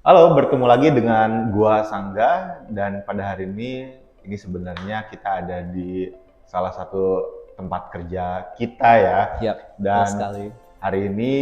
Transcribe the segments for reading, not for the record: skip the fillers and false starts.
Halo, bertemu lagi dengan gua Sangga dan pada hari ini sebenarnya kita ada di salah satu tempat kerja kita ya. Ya, betul Dan sekali. hari ini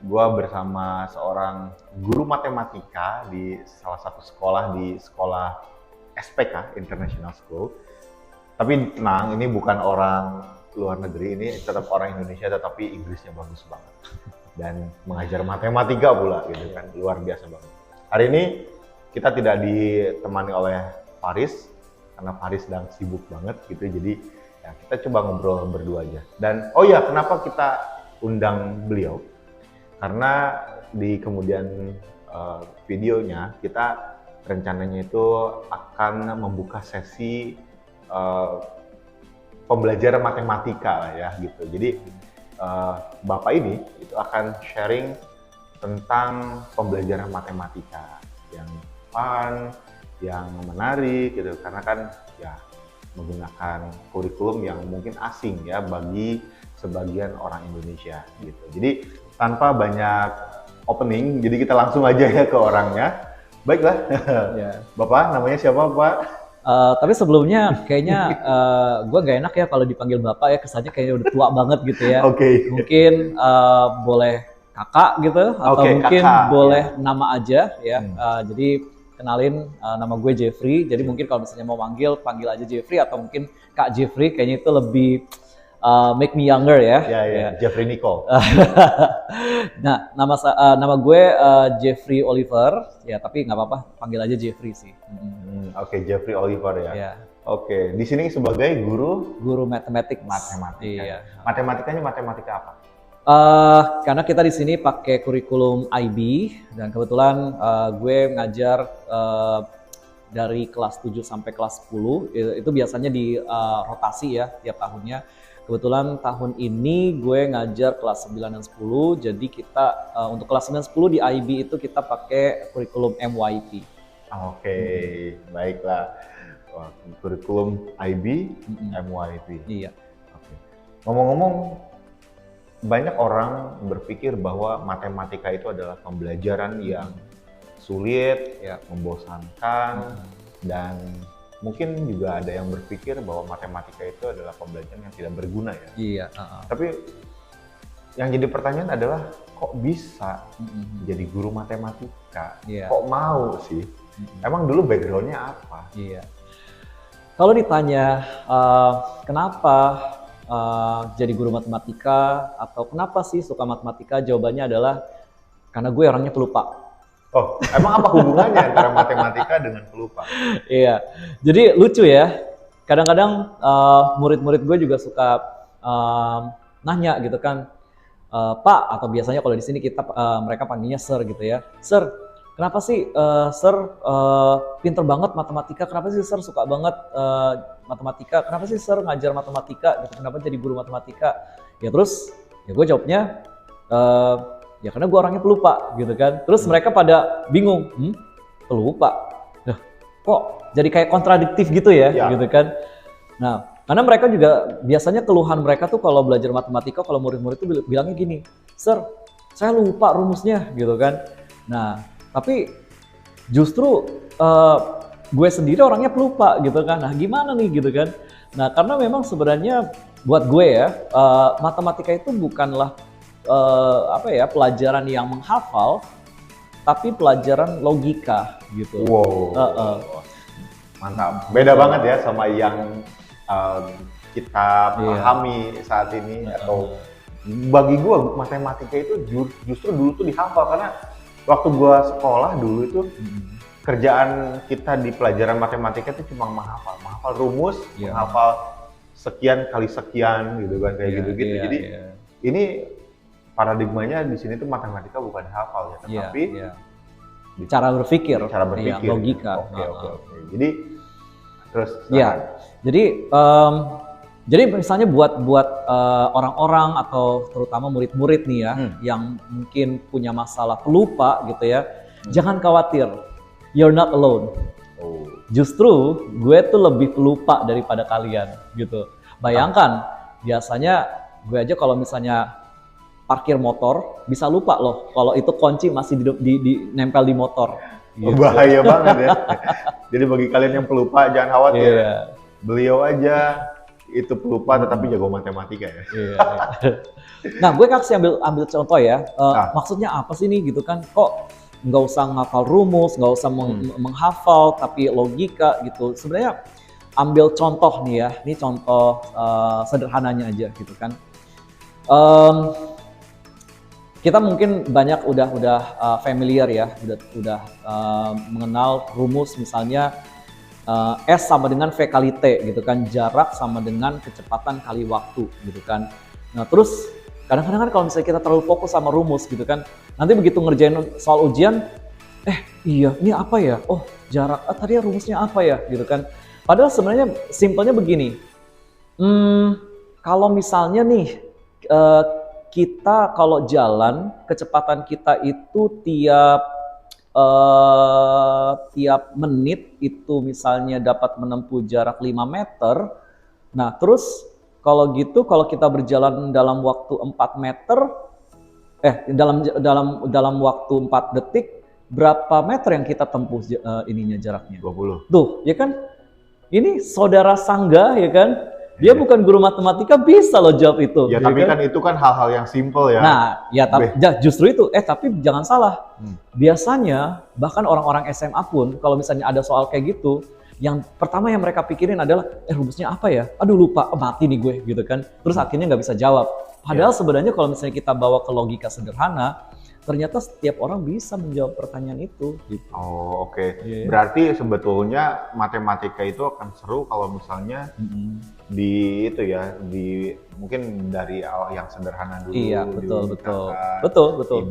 gua bersama seorang guru matematika di salah satu sekolah di sekolah SPK International School. Tapi tenang, ini bukan orang luar negeri, ini tetap orang Indonesia tetapi Inggrisnya bagus banget. Dan mengajar matematika pula gitu kan, luar biasa banget. Hari ini kita tidak ditemani oleh Faris karena Faris sedang sibuk banget gitu, jadi ya kita coba ngobrol berdua aja. Dan oh ya, kenapa kita undang beliau? Karena di kemudian videonya kita rencananya itu akan membuka sesi eh, pembelajaran matematika lah ya gitu. Jadi Bapak ini itu akan sharing tentang pembelajaran matematika yang fun, yang menarik gitu, karena kan ya menggunakan kurikulum yang mungkin asing ya bagi sebagian orang Indonesia gitu. Jadi tanpa banyak opening, jadi kita langsung aja ya ke orangnya. Baiklah, Ya. Bapak namanya siapa Pak? Tapi sebelumnya kayaknya gue gak enak ya kalau dipanggil bapak ya, kesannya kayaknya udah tua banget gitu ya. Oke. Mungkin boleh kakak gitu, atau Oke, mungkin kakak boleh ya. nama aja ya. Hmm. Jadi kenalin, nama gue Jeffrey. Jadi mungkin kalau misalnya mau panggil aja Jeffrey, atau mungkin Kak Jeffrey. Kayaknya itu lebih make me younger ya. Ya, Ya. Jeffrey Nicole. Nah, nama gue Jeffrey Oliver ya, tapi nggak apa-apa, panggil aja Jeffrey sih. Oke, Jeffrey Oliver ya. Ya, Oke, di sini sebagai guru guru matematik. matematika. Iya. Matematikanya matematika apa? Karena kita di sini pakai kurikulum IB, dan kebetulan gue ngajar dari kelas 7 sampai kelas 10. Itu biasanya di rotasi ya tiap tahunnya. Kebetulan tahun ini gue ngajar kelas 9 dan 10, jadi kita untuk kelas 9 dan 10 di IB itu kita pakai kurikulum MYP. Oke, baiklah. Wah, kurikulum IB, Mm-mm. MYP. Iya. Oke. Ngomong-ngomong, banyak orang berpikir bahwa matematika itu adalah pembelajaran yang sulit, Ya. membosankan, dan mungkin juga ada yang berpikir bahwa matematika itu adalah pembelajaran yang tidak berguna ya. Iya. Tapi yang jadi pertanyaan adalah kok bisa Mm-mm. jadi guru matematika? Iya. Kok mau sih? Mm-mm. Emang dulu backgroundnya apa? Iya. Kalau ditanya kenapa jadi guru matematika, atau kenapa sih suka matematika, jawabannya adalah karena gue orangnya pelupa. Oh, emang apa hubungannya antara matematika dengan pelupa? Iya, jadi lucu ya. Kadang-kadang murid-murid gue juga suka nanya gitu kan, Pak, atau biasanya kalau di sini mereka panggilnya Sir gitu ya. Sir, kenapa sih Sir pinter banget matematika? Kenapa sih Sir suka banget matematika? Kenapa sih Sir ngajar matematika? Gitu? Kenapa jadi guru matematika? Ya terus, ya gue jawabnya, ya karena gue orangnya pelupa gitu kan. Terus mereka pada bingung, pelupa? Nah, kok jadi kayak kontradiktif gitu ya, Ya. gitu kan? Nah, karena mereka juga biasanya keluhan mereka tuh kalau belajar matematika, kalau murid-murid tuh bilangnya gini, Sir, saya lupa rumusnya gitu kan. Nah, tapi justru gue sendiri orangnya pelupa gitu kan. Nah, gimana nih gitu kan. Nah, karena memang sebenarnya buat gue ya, matematika itu bukanlah pelajaran yang menghafal, tapi pelajaran logika gitu. Wow, mantap. Beda banget ya sama yang kita pahami saat ini. Atau bagi gua matematika itu justru dulu tuh dihafal, karena waktu gua sekolah dulu itu kerjaan kita di pelajaran matematika itu cuma menghafal rumus, Iya. menghafal sekian kali sekian gitu kan, kayak Iya, gitu-gitu. iya, Jadi iya. ini paradigmanya di sini tuh matematika bukan dihafal ya, Iya, tetapi iya. Cara berpikir, cara berpikir. iya, logika. Oke. Jadi terus Ya, jadi misalnya buat orang-orang atau terutama murid-murid nih ya, yang mungkin punya masalah pelupa gitu ya, jangan khawatir, you're not alone. Oh. Justru gue tuh lebih pelupa daripada kalian gitu. Bayangkan, biasanya gue aja kalau misalnya parkir motor bisa lupa loh kalau itu kunci masih nempel di motor. Gitu. Bahaya banget ya. Jadi bagi kalian yang pelupa jangan khawatir. Iya. Beliau aja itu pelupa tetapi jago matematika ya. Iya. Nah, gue kasih ambil contoh ya. Maksudnya apa sih nih gitu kan? Kok nggak usah ngafal rumus, nggak usah menghafal, tapi logika gitu. Sebenarnya ambil contoh nih ya. Ini contoh sederhananya aja gitu kan. Kita mungkin banyak udah familiar ya, udah mengenal rumus misalnya S sama dengan V kali T gitu kan, jarak sama dengan kecepatan kali waktu gitu kan. Nah terus kadang-kadang kan kalau misalnya kita terlalu fokus sama rumus gitu kan, nanti begitu ngerjain soal ujian, iya ini apa ya? Oh jarak, tadi rumusnya apa ya gitu kan. Padahal sebenarnya simpelnya begini, kalau misalnya nih kita kalau jalan kecepatan kita itu tiap menit itu misalnya dapat menempuh jarak 5 meter. Nah, terus kalau gitu kalau kita berjalan dalam waktu 4 meter dalam waktu 4 detik berapa meter yang kita tempuh ininya jaraknya? 20. Tuh, ya kan? Ini saudara Sangga ya kan? Dia bukan guru matematika bisa loh jawab itu. Ya tapi kan itu kan hal-hal yang simple ya. Nah, ya justru itu. Tapi jangan salah. Biasanya bahkan orang-orang SMA pun kalau misalnya ada soal kayak gitu, yang pertama yang mereka pikirin adalah rumusnya apa ya? Aduh lupa, mati nih gue gitu kan. Terus akhirnya nggak bisa jawab. Padahal sebenarnya kalau misalnya kita bawa ke logika sederhana, ternyata setiap orang bisa menjawab pertanyaan itu. Gitu. Oh oke. Berarti sebetulnya matematika itu akan seru kalau misalnya di itu ya, di mungkin dari awal yang sederhana dulu. Iya betul.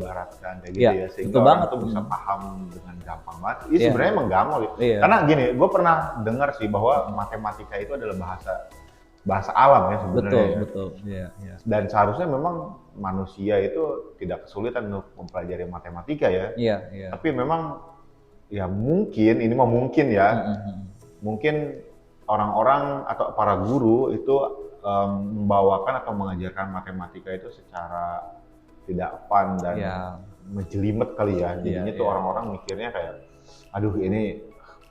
Ibaratkan kayak gitu ya, sehingga orang tuh bisa paham dengan gampang banget. Ini sebenarnya emang gampang. Karena gini, gue pernah dengar sih bahwa matematika itu adalah bahasa alam ya sebenarnya. Betul. Iya. Dan seharusnya memang manusia itu tidak kesulitan untuk mempelajari matematika ya. Iya. Tapi memang ya mungkin, ini mah mungkin ya, mungkin orang-orang atau para guru itu membawakan atau mengajarkan matematika itu secara tidak fun dan menjelimet kali ya. Jadinya tuh orang-orang mikirnya kayak, aduh ini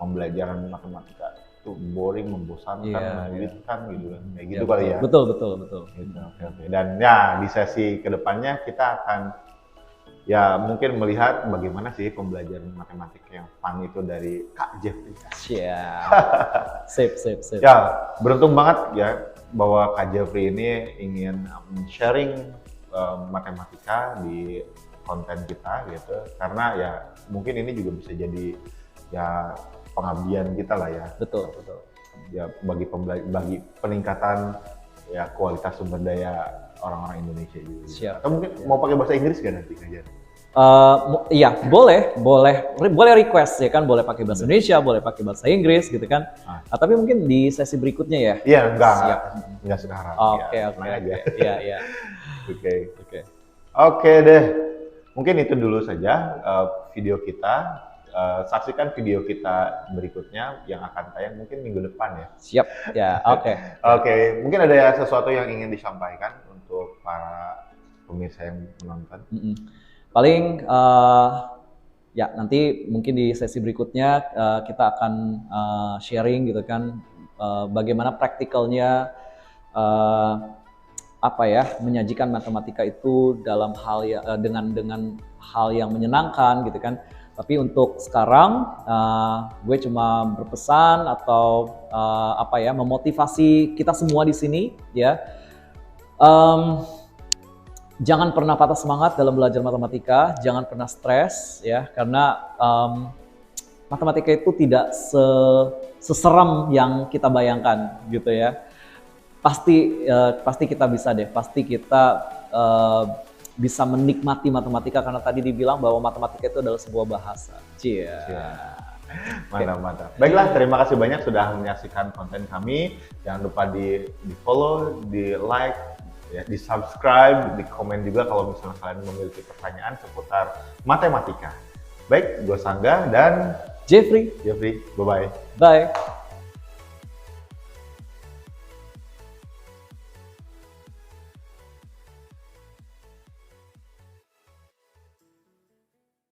pembelajaran matematika itu boring, membosankan, menyulitkan gitu kan. Kayak gitu kali ya. Betul. Gitu. Oke. Dan ya di sesi kedepannya kita akan ya mungkin melihat bagaimana sih pembelajaran matematika yang fun itu dari Kak Jeffrey. Sip. Ya, beruntung banget ya bahwa Kak Jeffrey ini ingin sharing matematika di konten kita gitu. Karena ya mungkin ini juga bisa jadi ya pengabdian kita lah ya. Betul. Ya bagi peningkatan ya kualitas sumber daya orang-orang Indonesia juga. Siap. Atau mungkin mau pakai bahasa Inggris kan nanti ngajar? Iya, boleh request ya kan, boleh pakai bahasa Indonesia, boleh pakai bahasa Inggris gitu kan. Tapi mungkin di sesi berikutnya ya. Iya, enggak sekarang. Oke. Iya. Oke deh. Mungkin itu dulu saja video kita. Saksikan video kita berikutnya yang akan tayang mungkin minggu depan ya. Siap, ya oke. Oke, mungkin ada sesuatu yang ingin disampaikan untuk para pemirsa yang menonton. Paling ya nanti mungkin di sesi berikutnya kita akan sharing gitu kan bagaimana praktikalnya menyajikan matematika itu dalam hal dengan hal yang menyenangkan gitu kan. Tapi untuk sekarang gue cuma berpesan atau memotivasi kita semua di sini ya. Jangan pernah patah semangat dalam belajar matematika, jangan pernah stres ya, karena matematika itu tidak seseram yang kita bayangkan gitu ya. Pasti kita bisa deh, pasti kita bisa menikmati matematika karena tadi dibilang bahwa matematika itu adalah sebuah bahasa. Mantap. Baiklah, terima kasih banyak sudah menyaksikan konten kami. Jangan lupa di follow, di like, ya, di subscribe, di komen juga kalau misalnya kalian memiliki pertanyaan seputar matematika. Baik, gue Sangga dan Jeffrey. Bye-bye. Bye.